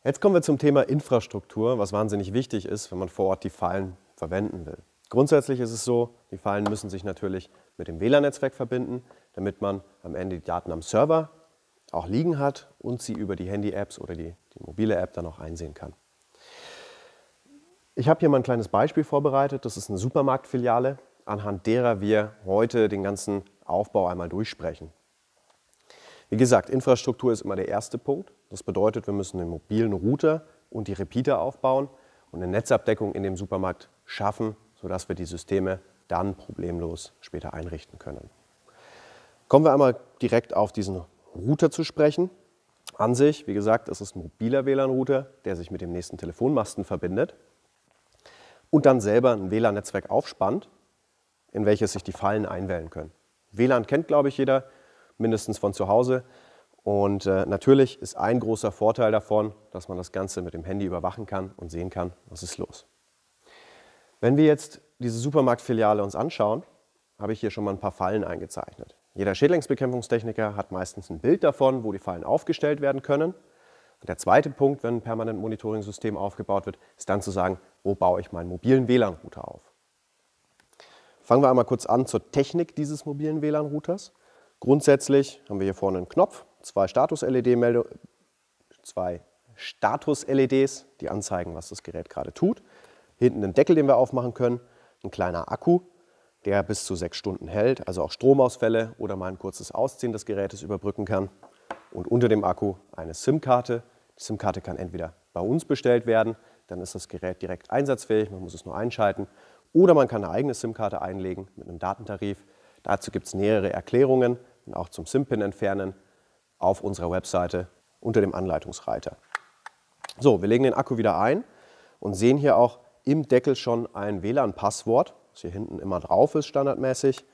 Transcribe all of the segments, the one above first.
Jetzt kommen wir zum Thema Infrastruktur, was wahnsinnig wichtig ist, wenn man vor Ort die Fallen verwenden will. Grundsätzlich ist es so, die Fallen müssen sich natürlich mit dem WLAN-Netzwerk verbinden, damit man am Ende die Daten am Server auch liegen hat und sie über die Handy-Apps oder die mobile App dann auch einsehen kann. Ich habe hier mal ein kleines Beispiel vorbereitet. Das ist eine Supermarktfiliale, anhand derer wir heute den ganzen Aufbau einmal durchsprechen. Wie gesagt, Infrastruktur ist immer der erste Punkt. Das bedeutet, wir müssen den mobilen Router und die Repeater aufbauen und eine Netzabdeckung in dem Supermarkt schaffen, sodass wir die Systeme dann problemlos später einrichten können. Kommen wir einmal direkt auf diesen Router zu sprechen. An sich, wie gesagt, ist es ein mobiler WLAN-Router, der sich mit dem nächsten Telefonmasten verbindet und dann selber ein WLAN-Netzwerk aufspannt, in welches sich die Fallen einwählen können. WLAN kennt, glaube ich, jeder, mindestens von zu Hause. Und natürlich ist ein großer Vorteil davon, dass man das Ganze mit dem Handy überwachen kann und sehen kann, was ist los. Wenn wir jetzt diese Supermarktfiliale uns anschauen, habe ich hier schon mal ein paar Fallen eingezeichnet. Jeder Schädlingsbekämpfungstechniker hat meistens ein Bild davon, wo die Fallen aufgestellt werden können. Und der zweite Punkt, wenn ein permanent Monitoring-System aufgebaut wird, ist dann zu sagen, wo baue ich meinen mobilen WLAN-Router auf. Fangen wir einmal kurz an zur Technik dieses mobilen WLAN-Routers. Grundsätzlich haben wir hier vorne einen Knopf, zwei Status-LEDs, die anzeigen, was das Gerät gerade tut. Hinten einen Deckel, den wir aufmachen können, ein kleiner Akku, der bis zu 6 Stunden hält, also auch Stromausfälle oder mal ein kurzes Ausziehen des Gerätes überbrücken kann. Und unter dem Akku eine SIM-Karte. Die SIM-Karte kann entweder bei uns bestellt werden, dann ist das Gerät direkt einsatzfähig, man muss es nur einschalten. Oder man kann eine eigene SIM-Karte einlegen mit einem Datentarif. Dazu gibt es nähere Erklärungen und auch zum SIM-Pin entfernen auf unserer Webseite unter dem Anleitungsreiter. So, wir legen den Akku wieder ein und sehen hier auch im Deckel schon ein WLAN-Passwort, das hier hinten immer drauf ist, standardmäßig.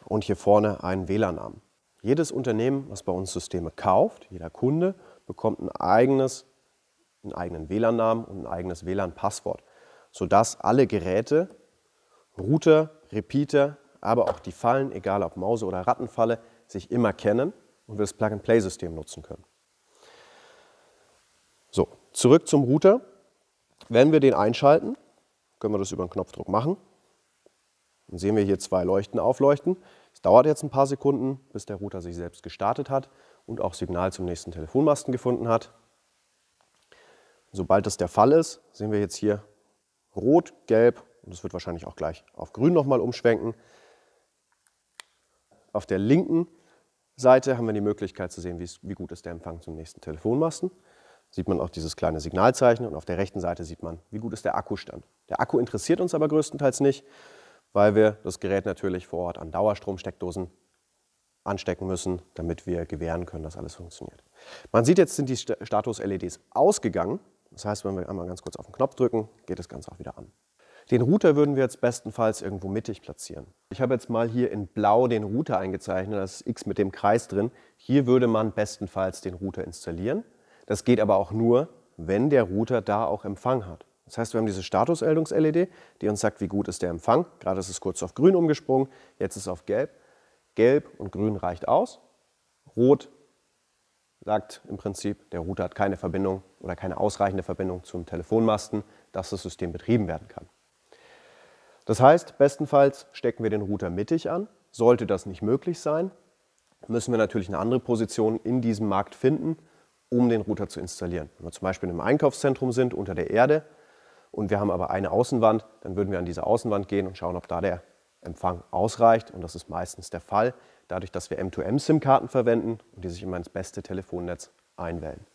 Und hier vorne einen WLAN-Namen. Jedes Unternehmen, was bei uns Systeme kauft, jeder Kunde, bekommt einen eigenen WLAN-Namen und ein eigenes WLAN-Passwort, sodass alle Geräte, Router, Repeater, aber auch die Fallen, egal ob Mause- oder Rattenfalle, sich immer kennen und wir das Plug-and-Play-System nutzen können. So, zurück zum Router. Wenn wir den einschalten, können wir das über einen Knopfdruck machen. Dann sehen wir hier 2 Leuchten aufleuchten. Es dauert jetzt ein paar Sekunden, bis der Router sich selbst gestartet hat und auch Signal zum nächsten Telefonmasten gefunden hat. Sobald das der Fall ist, sehen wir jetzt hier rot, gelb und es wird wahrscheinlich auch gleich auf grün nochmal umschwenken. Auf der linken Seite haben wir die Möglichkeit zu sehen, wie gut ist der Empfang zum nächsten Telefonmasten. Sieht man auch dieses kleine Signalzeichen und auf der rechten Seite sieht man, wie gut ist der Akkustand. Der Akku interessiert uns aber größtenteils nicht, weil wir das Gerät natürlich vor Ort an Dauerstromsteckdosen anstecken müssen, damit wir gewähren können, dass alles funktioniert. Man sieht, jetzt sind die Status-LEDs ausgegangen. Das heißt, wenn wir einmal ganz kurz auf den Knopf drücken, geht das Ganze auch wieder an. Den Router würden wir jetzt bestenfalls irgendwo mittig platzieren. Ich habe jetzt mal hier in Blau den Router eingezeichnet, das ist X mit dem Kreis drin. Hier würde man bestenfalls den Router installieren. Das geht aber auch nur, wenn der Router da auch Empfang hat. Das heißt, wir haben diese Status-LED, die uns sagt, wie gut ist der Empfang. Gerade ist es kurz auf grün umgesprungen, jetzt ist es auf gelb. Gelb und grün reicht aus. Rot sagt im Prinzip, der Router hat keine Verbindung oder keine ausreichende Verbindung zum Telefonmasten, dass das System betrieben werden kann. Das heißt, bestenfalls stecken wir den Router mittig an. Sollte das nicht möglich sein, müssen wir natürlich eine andere Position in diesem Markt finden, um den Router zu installieren. Wenn wir zum Beispiel im Einkaufszentrum sind, unter der Erde, und wir haben aber eine Außenwand, dann würden wir an diese Außenwand gehen und schauen, ob da der Empfang ausreicht. Und das ist meistens der Fall, dadurch, dass wir M2M-SIM-Karten verwenden und die sich immer ins beste Telefonnetz einwählen.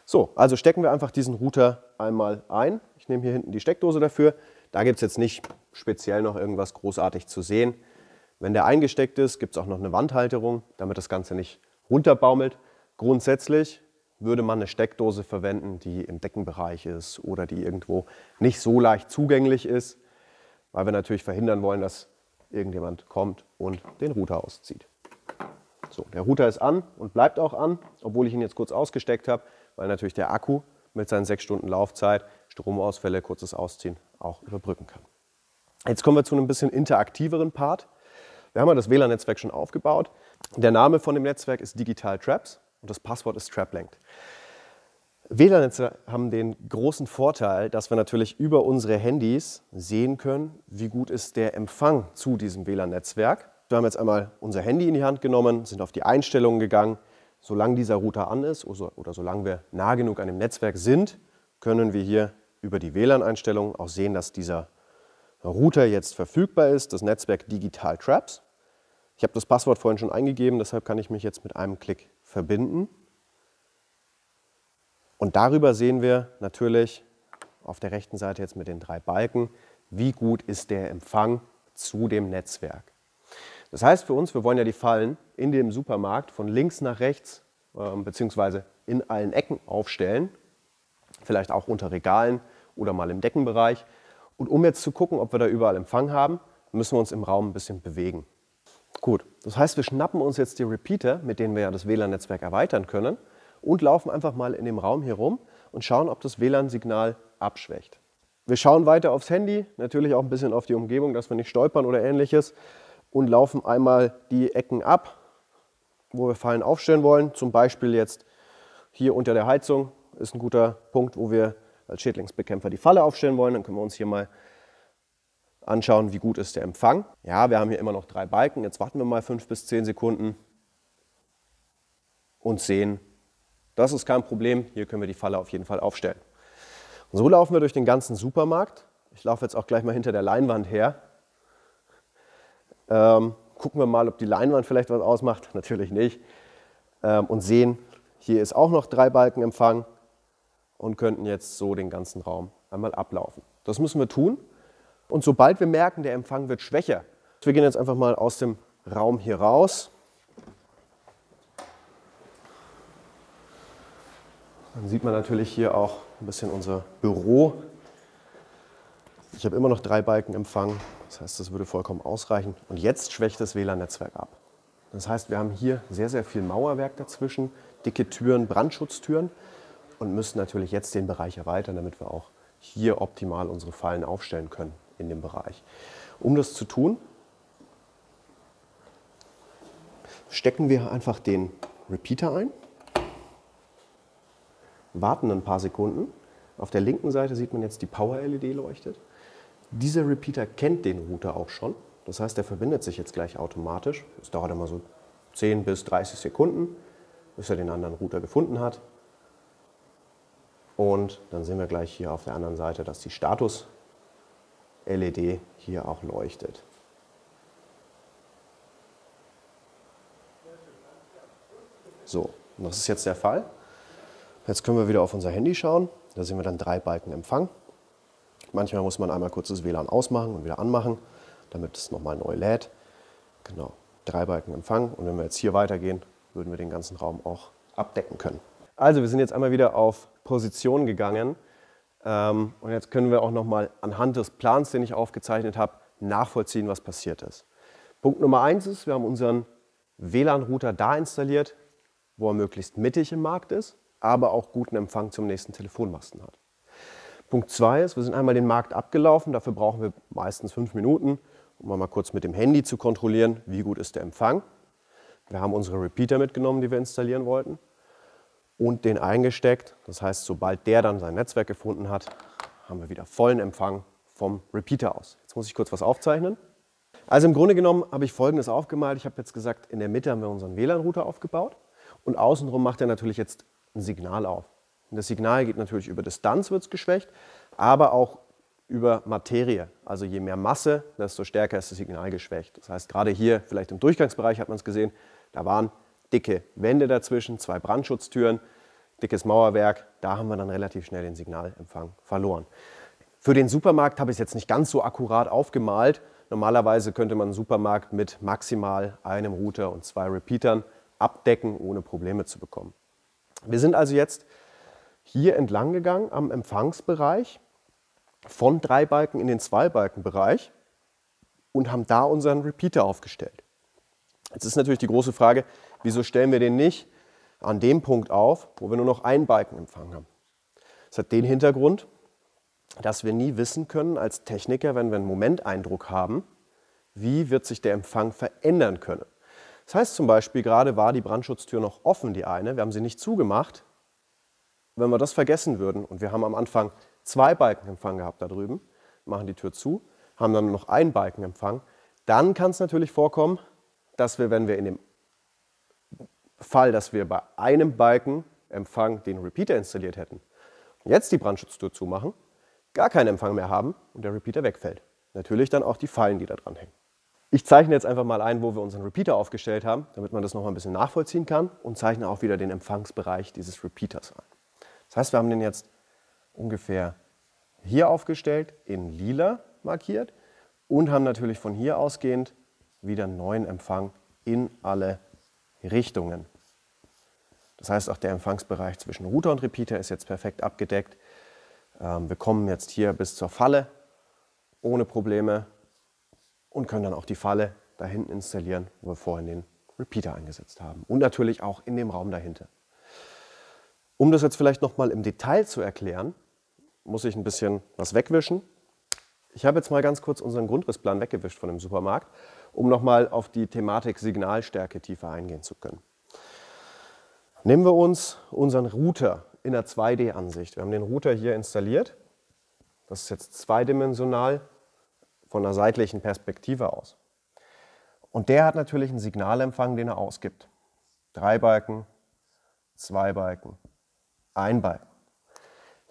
So, also stecken wir einfach diesen Router einmal ein. Ich nehme hier hinten die Steckdose dafür. Da gibt es jetzt nicht speziell noch irgendwas großartig zu sehen. Wenn der eingesteckt ist, gibt es auch noch eine Wandhalterung, damit das Ganze nicht runterbaumelt. Grundsätzlich würde man eine Steckdose verwenden, die im Deckenbereich ist oder die irgendwo nicht so leicht zugänglich ist, weil wir natürlich verhindern wollen, dass irgendjemand kommt und den Router auszieht. So, der Router ist an und bleibt auch an, obwohl ich ihn jetzt kurz ausgesteckt habe, weil natürlich der Akku mit seinen 6 Stunden Laufzeit, Stromausfälle, kurzes Ausziehen auch überbrücken kann. Jetzt kommen wir zu einem bisschen interaktiveren Part. Wir haben ja das WLAN-Netzwerk schon aufgebaut. Der Name von dem Netzwerk ist Digital Traps und das Passwort ist TrapLinked. WLAN-Netze haben den großen Vorteil, dass wir natürlich über unsere Handys sehen können, wie gut ist der Empfang zu diesem WLAN-Netzwerk. Wir haben jetzt einmal unser Handy in die Hand genommen, sind auf die Einstellungen gegangen. Solange dieser Router an ist oder solange wir nah genug an dem Netzwerk sind, können wir hier über die WLAN-Einstellungen auch sehen, dass dieser Router jetzt verfügbar ist, das Netzwerk Digital Traps. Ich habe das Passwort vorhin schon eingegeben, deshalb kann ich mich jetzt mit einem Klick verbinden. Und darüber sehen wir natürlich auf der rechten Seite jetzt mit den 3 Balken, wie gut ist der Empfang zu dem Netzwerk. Das heißt für uns, wir wollen ja die Fallen in dem Supermarkt von links nach rechts beziehungsweise in allen Ecken aufstellen, vielleicht auch unter Regalen oder mal im Deckenbereich. Und um jetzt zu gucken, ob wir da überall Empfang haben, müssen wir uns im Raum ein bisschen bewegen. Gut, das heißt, wir schnappen uns jetzt die Repeater, mit denen wir ja das WLAN-Netzwerk erweitern können, und laufen einfach mal in dem Raum hier rum und schauen, ob das WLAN-Signal abschwächt. Wir schauen weiter aufs Handy, natürlich auch ein bisschen auf die Umgebung, dass wir nicht stolpern oder Ähnliches, und laufen einmal die Ecken ab, wo wir Fallen aufstellen wollen. Zum Beispiel jetzt hier unter der Heizung ist ein guter Punkt, wo wir als Schädlingsbekämpfer die Falle aufstellen wollen. Dann können wir uns hier mal anschauen, wie gut ist der Empfang. Ja, wir haben hier immer noch 3 Balken. Jetzt warten wir mal 5 bis 10 Sekunden und sehen, das ist kein Problem. Hier können wir die Falle auf jeden Fall aufstellen. Und so laufen wir durch den ganzen Supermarkt. Ich laufe jetzt auch gleich mal hinter der Leinwand her. Gucken wir mal, ob die Leinwand vielleicht was ausmacht. Natürlich nicht. Und sehen, hier ist auch noch 3 Balken Empfang und könnten jetzt so den ganzen Raum einmal ablaufen. Das müssen wir tun. Und sobald wir merken, der Empfang wird schwächer, wir gehen jetzt einfach mal aus dem Raum hier raus. Dann sieht man natürlich hier auch ein bisschen unser Büro. Ich habe immer noch 3 Balken Empfang, das heißt, das würde vollkommen ausreichen. Und jetzt schwächt das WLAN-Netzwerk ab. Das heißt, wir haben hier sehr, sehr viel Mauerwerk dazwischen, dicke Türen, Brandschutztüren und müssen natürlich jetzt den Bereich erweitern, damit wir auch hier optimal unsere Fallen aufstellen können in dem Bereich. Um das zu tun, stecken wir einfach den Repeater ein, warten ein paar Sekunden. Auf der linken Seite sieht man jetzt, die Power-LED leuchtet. Dieser Repeater kennt den Router auch schon. Das heißt, der verbindet sich jetzt gleich automatisch. Es dauert immer so 10 bis 30 Sekunden, bis er den anderen Router gefunden hat. Und dann sehen wir gleich hier auf der anderen Seite, dass die Status-LED hier auch leuchtet. So, und das ist jetzt der Fall. Jetzt können wir wieder auf unser Handy schauen. Da sehen wir dann 3 Balken Empfang. Manchmal muss man einmal kurz das WLAN ausmachen und wieder anmachen, damit es nochmal neu lädt. Genau, 3 Balken Empfang. Und wenn wir jetzt hier weitergehen, würden wir den ganzen Raum auch abdecken können. Also wir sind jetzt einmal wieder auf Position gegangen. Und jetzt können wir auch nochmal anhand des Plans, den ich aufgezeichnet habe, nachvollziehen, was passiert ist. Punkt Nummer 1 ist, wir haben unseren WLAN-Router da installiert, wo er möglichst mittig im Markt ist, aber auch guten Empfang zum nächsten Telefonmasten hat. Punkt 2 ist, wir sind einmal den Markt abgelaufen, dafür brauchen wir meistens 5 Minuten, um mal kurz mit dem Handy zu kontrollieren, wie gut ist der Empfang. Wir haben unsere Repeater mitgenommen, die wir installieren wollten, und den eingesteckt. Das heißt, sobald der dann sein Netzwerk gefunden hat, haben wir wieder vollen Empfang vom Repeater aus. Jetzt muss ich kurz was aufzeichnen. Also im Grunde genommen habe ich Folgendes aufgemalt. Ich habe jetzt gesagt, in der Mitte haben wir unseren WLAN-Router aufgebaut und außenrum macht er natürlich jetzt ein Signal auf. Und das Signal geht natürlich über Distanz, wird es geschwächt, aber auch über Materie. Also je mehr Masse, desto stärker ist das Signal geschwächt. Das heißt, gerade hier, vielleicht im Durchgangsbereich hat man es gesehen, da waren dicke Wände dazwischen, 2 Brandschutztüren, dickes Mauerwerk. Da haben wir dann relativ schnell den Signalempfang verloren. Für den Supermarkt habe ich es jetzt nicht ganz so akkurat aufgemalt. Normalerweise könnte man einen Supermarkt mit maximal einem Router und 2 Repeatern abdecken, ohne Probleme zu bekommen. Wir sind also jetzt hier entlang gegangen am Empfangsbereich von 3 Balken in den 2-Balken-Bereich und haben da unseren Repeater aufgestellt. Jetzt ist natürlich die große Frage, wieso stellen wir den nicht an dem Punkt auf, wo wir nur noch einen Balkenempfang haben? Das hat den Hintergrund, dass wir nie wissen können als Techniker, wenn wir einen Momenteindruck haben, wie wird sich der Empfang verändern können. Das heißt zum Beispiel, gerade war die Brandschutztür noch offen, die eine, wir haben sie nicht zugemacht, wenn wir das vergessen würden und wir haben am Anfang 2 Balkenempfang gehabt da drüben, machen die Tür zu, haben dann nur noch 1 Balkenempfang, dann kann es natürlich vorkommen, dass wir, wenn wir in dem Fall, dass wir bei einem Balkenempfang den Repeater installiert hätten, jetzt die Brandschutztür zumachen, gar keinen Empfang mehr haben und der Repeater wegfällt. Natürlich dann auch die Fallen, die da dran hängen. Ich zeichne jetzt einfach mal ein, wo wir unseren Repeater aufgestellt haben, damit man das noch mal ein bisschen nachvollziehen kann, und zeichne auch wieder den Empfangsbereich dieses Repeaters ein. Das heißt, wir haben den jetzt ungefähr hier aufgestellt, in lila markiert, und haben natürlich von hier ausgehend wieder einen neuen Empfang in alle Richtungen. Das heißt, auch der Empfangsbereich zwischen Router und Repeater ist jetzt perfekt abgedeckt. Wir kommen jetzt hier bis zur Falle ohne Probleme und können dann auch die Falle da hinten installieren, wo wir vorhin den Repeater eingesetzt haben. Und natürlich auch in dem Raum dahinter. Um das jetzt vielleicht noch mal im Detail zu erklären, muss ich ein bisschen was wegwischen. Ich habe jetzt mal ganz kurz unseren Grundrissplan weggewischt von dem Supermarkt, um noch mal auf die Thematik Signalstärke tiefer eingehen zu können. Nehmen wir uns unseren Router in der 2D-Ansicht. Wir haben den Router hier installiert. Das ist jetzt zweidimensional von der seitlichen Perspektive aus. Und der hat natürlich einen Signalempfang, den er ausgibt. 3 Balken, 2 Balken, 1 Balken.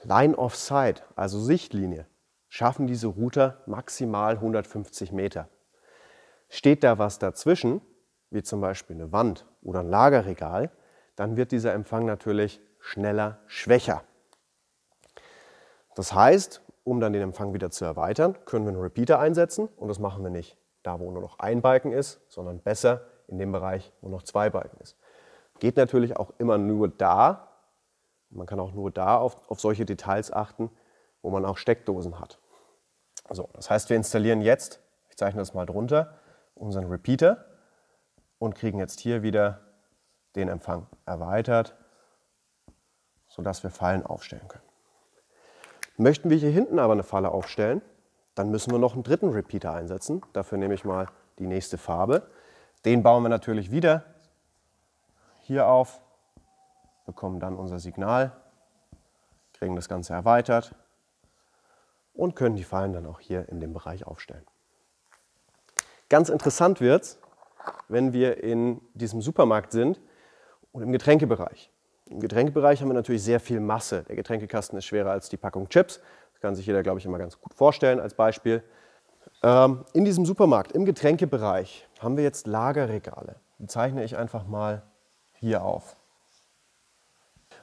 Line of Sight, also Sichtlinie, schaffen diese Router maximal 150 Meter. Steht da was dazwischen, wie zum Beispiel eine Wand oder ein Lagerregal, dann wird dieser Empfang natürlich schneller schwächer. Das heißt, um dann den Empfang wieder zu erweitern, können wir einen Repeater einsetzen, und das machen wir nicht da, wo nur noch 1 Balken ist, sondern besser in dem Bereich, wo noch 2 Balken ist. Geht natürlich auch immer nur da, man kann auch nur da auf solche Details achten, wo man auch Steckdosen hat. So, das heißt, wir installieren jetzt, ich zeichne das mal drunter, unseren Repeater und kriegen jetzt hier wieder den Empfang erweitert, sodass wir Fallen aufstellen können. Möchten wir hier hinten aber eine Falle aufstellen, dann müssen wir noch einen dritten Repeater einsetzen. Dafür nehme ich mal die nächste Farbe. Den bauen wir natürlich wieder hier auf, bekommen dann unser Signal, kriegen das Ganze erweitert und können die Fallen dann auch hier in dem Bereich aufstellen. Ganz interessant wird es, wenn wir in diesem Supermarkt sind und im Getränkebereich. Im Getränkebereich haben wir natürlich sehr viel Masse. Der Getränkekasten ist schwerer als die Packung Chips. Das kann sich jeder, glaube ich, immer ganz gut vorstellen als Beispiel. In diesem Supermarkt, im Getränkebereich, haben wir jetzt Lagerregale. Die zeichne ich einfach mal hier auf.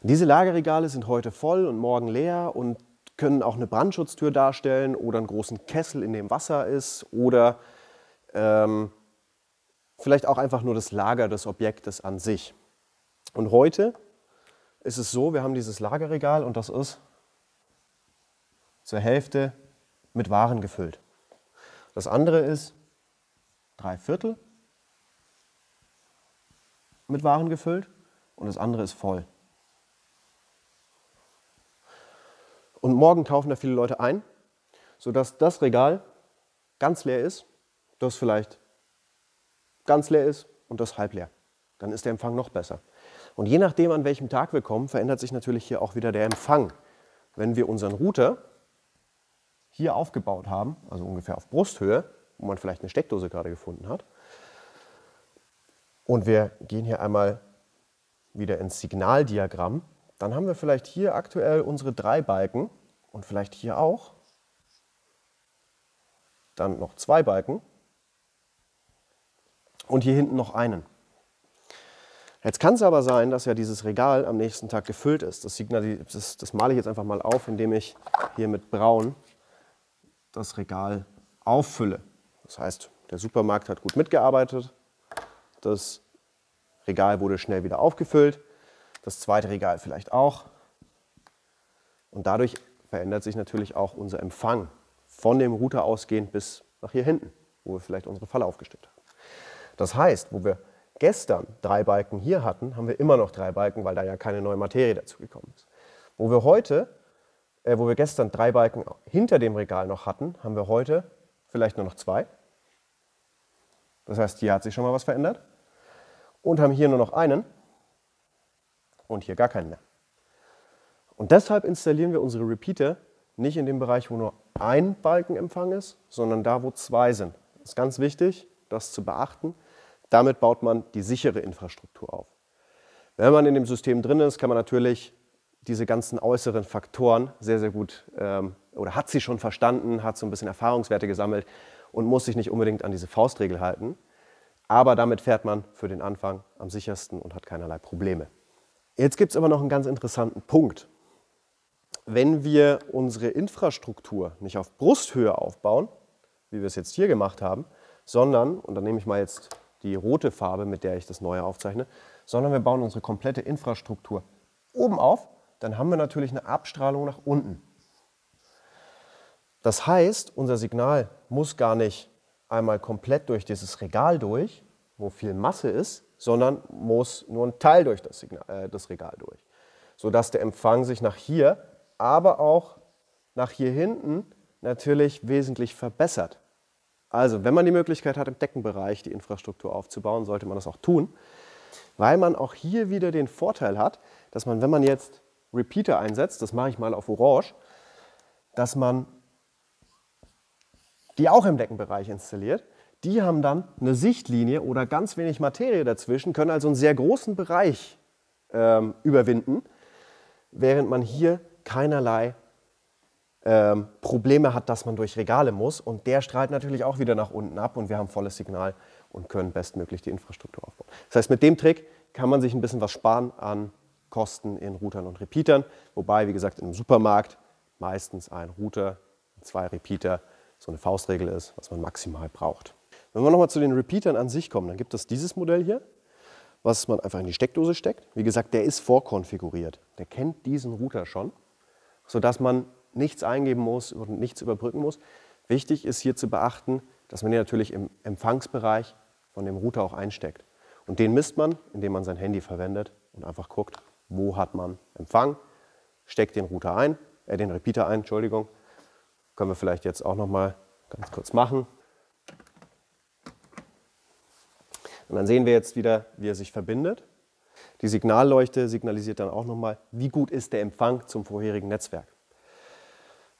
Diese Lagerregale sind heute voll und morgen leer und können auch eine Brandschutztür darstellen oder einen großen Kessel, in dem Wasser ist, oder vielleicht auch einfach nur das Lager des Objektes an sich. Und heute ist es so, wir haben dieses Lagerregal und das ist zur Hälfte mit Waren gefüllt. Das andere ist 3/4 mit Waren gefüllt und das andere ist voll. Und morgen kaufen da viele Leute ein, sodass das Regal ganz leer ist, das vielleicht ganz leer ist und das halb leer. Dann ist der Empfang noch besser. Und je nachdem, an welchem Tag wir kommen, verändert sich natürlich hier auch wieder der Empfang. Wenn wir unseren Router hier aufgebaut haben, also ungefähr auf Brusthöhe, wo man vielleicht eine Steckdose gerade gefunden hat, und wir gehen hier einmal wieder ins Signaldiagramm, dann haben wir vielleicht hier aktuell unsere 3 Balken und vielleicht hier auch, dann noch 2 Balken und hier hinten noch einen. Jetzt kann es aber sein, dass ja dieses Regal am nächsten Tag gefüllt ist. Das male ich jetzt einfach mal auf, indem ich hier mit Braun das Regal auffülle. Das heißt, der Supermarkt hat gut mitgearbeitet, das Regal wurde schnell wieder aufgefüllt, das zweite Regal vielleicht auch. Und dadurch verändert sich natürlich auch unser Empfang von dem Router ausgehend bis nach hier hinten, wo wir vielleicht unsere Falle aufgestellt haben. Das heißt, wo wir gestern 3 Balken hier hatten, haben wir immer noch 3 Balken, weil da ja keine neue Materie dazu gekommen ist. Wo wir gestern 3 Balken hinter dem Regal noch hatten, haben wir heute vielleicht nur noch 2. Das heißt, hier hat sich schon mal was verändert. Und haben hier nur noch einen und hier gar keinen mehr. Und deshalb installieren wir unsere Repeater nicht in dem Bereich, wo nur ein Balkenempfang ist, sondern da, wo zwei sind. Das ist ganz wichtig, das zu beachten. Damit baut man die sichere Infrastruktur auf. Wenn man in dem System drin ist, kann man natürlich diese ganzen äußeren Faktoren sehr, sehr gut oder hat sie schon verstanden, hat so ein bisschen Erfahrungswerte gesammelt und muss sich nicht unbedingt an diese Faustregel halten. Aber damit fährt man für den Anfang am sichersten und hat keinerlei Probleme. Jetzt gibt es aber noch einen ganz interessanten Punkt. Wenn wir unsere Infrastruktur nicht auf Brusthöhe aufbauen, wie wir es jetzt hier gemacht haben, sondern, und dann nehme ich mal jetzt die rote Farbe, mit der ich das Neue aufzeichne, sondern wir bauen unsere komplette Infrastruktur oben auf, dann haben wir natürlich eine Abstrahlung nach unten. Das heißt, unser Signal muss gar nicht einmal komplett durch dieses Regal durch, wo viel Masse ist, sondern muss nur ein Teil durch das Regal durch, sodass der Empfang sich nach hier, aber auch nach hier hinten natürlich wesentlich verbessert. Also wenn man die Möglichkeit hat, im Deckenbereich die Infrastruktur aufzubauen, sollte man das auch tun, weil man auch hier wieder den Vorteil hat, dass man, wenn man jetzt Repeater einsetzt, das mache ich mal auf Orange, dass man die auch im Deckenbereich installiert. Die haben dann eine Sichtlinie oder ganz wenig Materie dazwischen, können also einen sehr großen Bereich überwinden, während man hier keinerlei Probleme hat, dass man durch Regale muss. Und der strahlt natürlich auch wieder nach unten ab und wir haben volles Signal und können bestmöglich die Infrastruktur aufbauen. Das heißt, mit dem Trick kann man sich ein bisschen was sparen an Kosten in Routern und Repeatern. Wobei, wie gesagt, im Supermarkt meistens ein Router, zwei Repeater so eine Faustregel ist, was man maximal braucht. Wenn wir nochmal zu den Repeatern an sich kommen, dann gibt es dieses Modell hier, was man einfach in die Steckdose steckt. Wie gesagt, der ist vorkonfiguriert. Der kennt diesen Router schon, sodass man nichts eingeben muss und nichts überbrücken muss. Wichtig ist hier zu beachten, dass man den natürlich im Empfangsbereich von dem Router auch einsteckt. Und den misst man, indem man sein Handy verwendet und einfach guckt, wo hat man Empfang, steckt den Repeater ein, Entschuldigung. Können wir vielleicht jetzt auch noch mal ganz kurz machen. Und dann sehen wir jetzt wieder, wie er sich verbindet. Die Signalleuchte signalisiert dann auch noch mal, wie gut ist der Empfang zum vorherigen Netzwerk.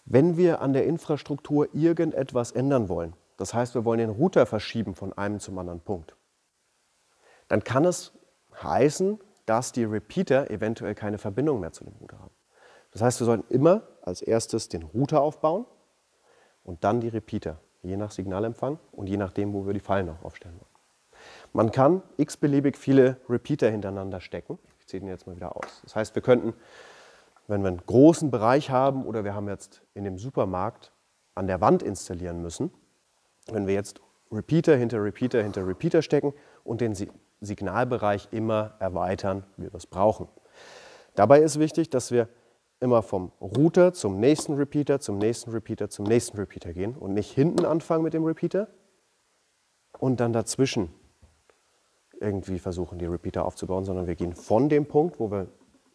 Wenn wir an der Infrastruktur irgendetwas ändern wollen, das heißt, wir wollen den Router verschieben von einem zum anderen Punkt, dann kann es heißen, dass die Repeater eventuell keine Verbindung mehr zu dem Router haben. Das heißt, wir sollten immer als erstes den Router aufbauen und dann die Repeater, je nach Signalempfang und je nachdem, wo wir die Fallen noch aufstellen wollen. Man kann x-beliebig viele Repeater hintereinander stecken. Ich ziehe den jetzt mal wieder aus. Das heißt, wir könnten, wenn wir einen großen Bereich haben oder wir haben jetzt in dem Supermarkt an der Wand installieren müssen, wenn wir jetzt Repeater hinter Repeater hinter Repeater stecken und den Signalbereich immer erweitern, wie wir es brauchen. Dabei ist wichtig, dass wir immer vom Router zum nächsten Repeater, zum nächsten Repeater, zum nächsten Repeater gehen und nicht hinten anfangen mit dem Repeater und dann dazwischen irgendwie versuchen, die Repeater aufzubauen, sondern wir gehen von dem Punkt, wo wir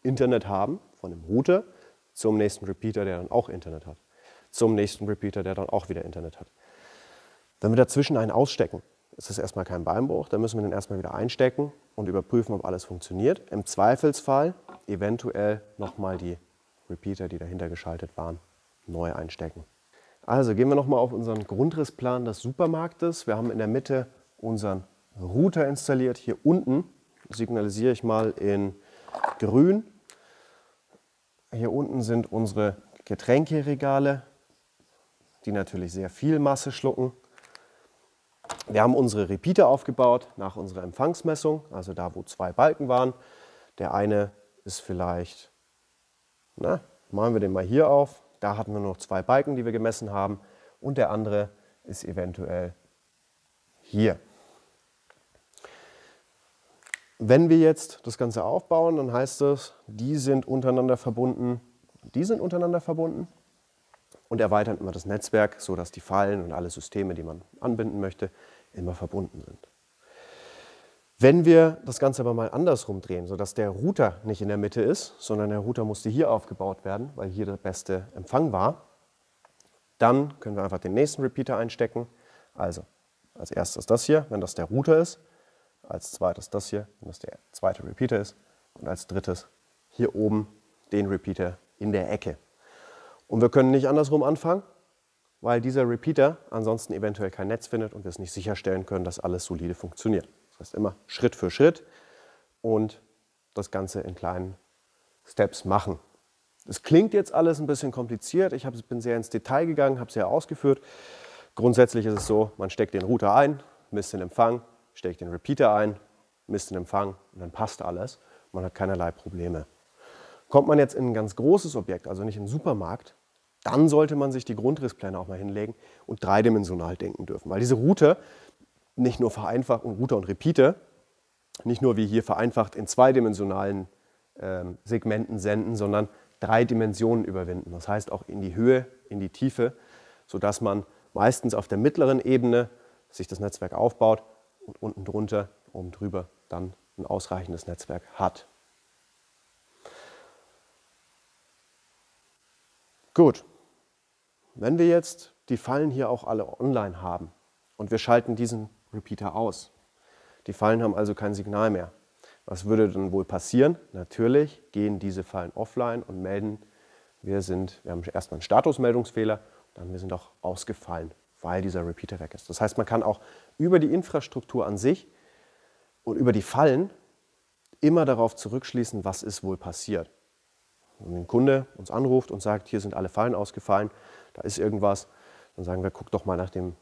Internet haben, von dem Router, zum nächsten Repeater, der dann auch Internet hat, zum nächsten Repeater, der dann auch wieder Internet hat. Wenn wir dazwischen einen ausstecken, ist das erstmal kein Beinbruch, dann müssen wir den erstmal wieder einstecken und überprüfen, ob alles funktioniert. Im Zweifelsfall eventuell nochmal die Repeater, die dahinter geschaltet waren, neu einstecken. Also gehen wir nochmal auf unseren Grundrissplan des Supermarktes. Wir haben in der Mitte unseren Router installiert. Hier unten signalisiere ich mal in grün. Hier unten sind unsere Getränkeregale, die natürlich sehr viel Masse schlucken. Wir haben unsere Repeater aufgebaut nach unserer Empfangsmessung, also da, wo zwei Balken waren. Der eine ist vielleicht, malen wir den mal hier auf, da hatten wir noch zwei Balken, die wir gemessen haben, und der andere ist eventuell hier. Wenn wir jetzt das Ganze aufbauen, dann heißt es, die sind untereinander verbunden und erweitern immer das Netzwerk, sodass die Fallen und alle Systeme, die man anbinden möchte, immer verbunden sind. Wenn wir das Ganze aber mal andersrum drehen, sodass der Router nicht in der Mitte ist, sondern der Router musste hier aufgebaut werden, weil hier der beste Empfang war, dann können wir einfach den nächsten Repeater einstecken. Also als erstes das hier, wenn das der Router ist, als zweites das hier, wenn das der zweite Repeater ist, und als drittes hier oben den Repeater, in der Ecke. Und wir können nicht andersrum anfangen, weil dieser Repeater ansonsten eventuell kein Netz findet und wir es nicht sicherstellen können, dass alles solide funktioniert. Das heißt immer Schritt für Schritt und das Ganze in kleinen Steps machen. Es klingt jetzt alles ein bisschen kompliziert. Ich bin sehr ins Detail gegangen, habe es sehr ausgeführt. Grundsätzlich ist es so, man steckt den Router ein, misst den Empfang, steckt den Repeater ein, misst den Empfang und dann passt alles. Man hat keinerlei Probleme. Kommt man jetzt in ein ganz großes Objekt, also nicht in den Supermarkt, dann sollte man sich die Grundrisspläne auch mal hinlegen und dreidimensional denken dürfen. Weil diese Router nicht nur vereinfacht, und Router und Repeater, nicht nur wie hier vereinfacht in zweidimensionalen Segmenten senden, sondern 3 Dimensionen überwinden. Das heißt auch in die Höhe, in die Tiefe, sodass man meistens auf der mittleren Ebene sich das Netzwerk aufbaut und unten drunter, oben drüber dann ein ausreichendes Netzwerk hat. Gut, wenn wir jetzt die Fallen hier auch alle online haben und wir schalten diesen Repeater aus, die Fallen haben also kein Signal mehr. Was würde dann wohl passieren? Natürlich gehen diese Fallen offline und melden, wir haben erstmal einen Statusmeldungsfehler, dann wir sind auch ausgefallen, weil dieser Repeater weg ist. Das heißt, man kann auch über die Infrastruktur an sich und über die Fallen immer darauf zurückschließen, was ist wohl passiert. Wenn ein Kunde uns anruft und sagt, hier sind alle Fallen ausgefallen, da ist irgendwas, dann sagen wir, guck doch mal nach dem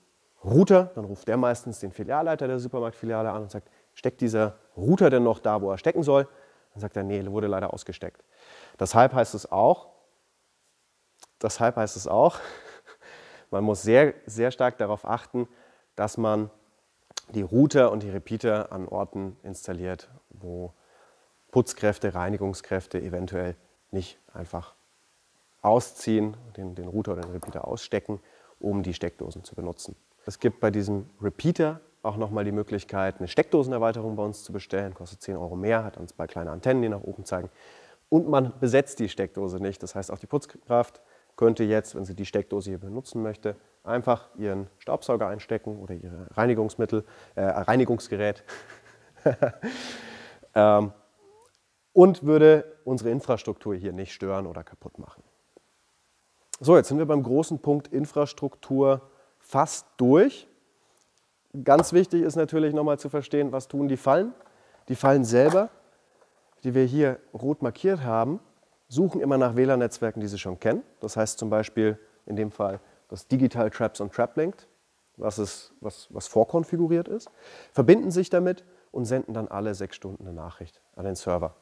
Router. Dann ruft der meistens den Filialleiter der Supermarktfiliale an und sagt, steckt dieser Router denn noch da, wo er stecken soll? Dann sagt er, nee, wurde leider ausgesteckt. Deshalb heißt es auch, man muss sehr, sehr stark darauf achten, dass man die Router und die Repeater an Orten installiert, wo Putzkräfte, Reinigungskräfte eventuell nicht einfach ausziehen, den Router oder den Repeater ausstecken, um die Steckdosen zu benutzen. Es gibt bei diesem Repeater auch nochmal die Möglichkeit, eine Steckdosenerweiterung bei uns zu bestellen. Kostet 10 € mehr, hat dann 2 kleine Antennen, die nach oben zeigen. Und man besetzt die Steckdose nicht. Das heißt, auch die Putzkraft könnte jetzt, wenn sie die Steckdose hier benutzen möchte, einfach ihren Staubsauger einstecken oder ihr Reinigungsgerät und würde unsere Infrastruktur hier nicht stören oder kaputt machen. So, jetzt sind wir beim großen Punkt Infrastruktur fast durch. Ganz wichtig ist natürlich nochmal zu verstehen, was tun die Fallen. Die Fallen selber, die wir hier rot markiert haben, suchen immer nach WLAN-Netzwerken, die sie schon kennen. Das heißt zum Beispiel in dem Fall das Digital Traps und TrapLink, was vorkonfiguriert ist, verbinden sich damit und senden dann alle 6 Stunden eine Nachricht an den Server.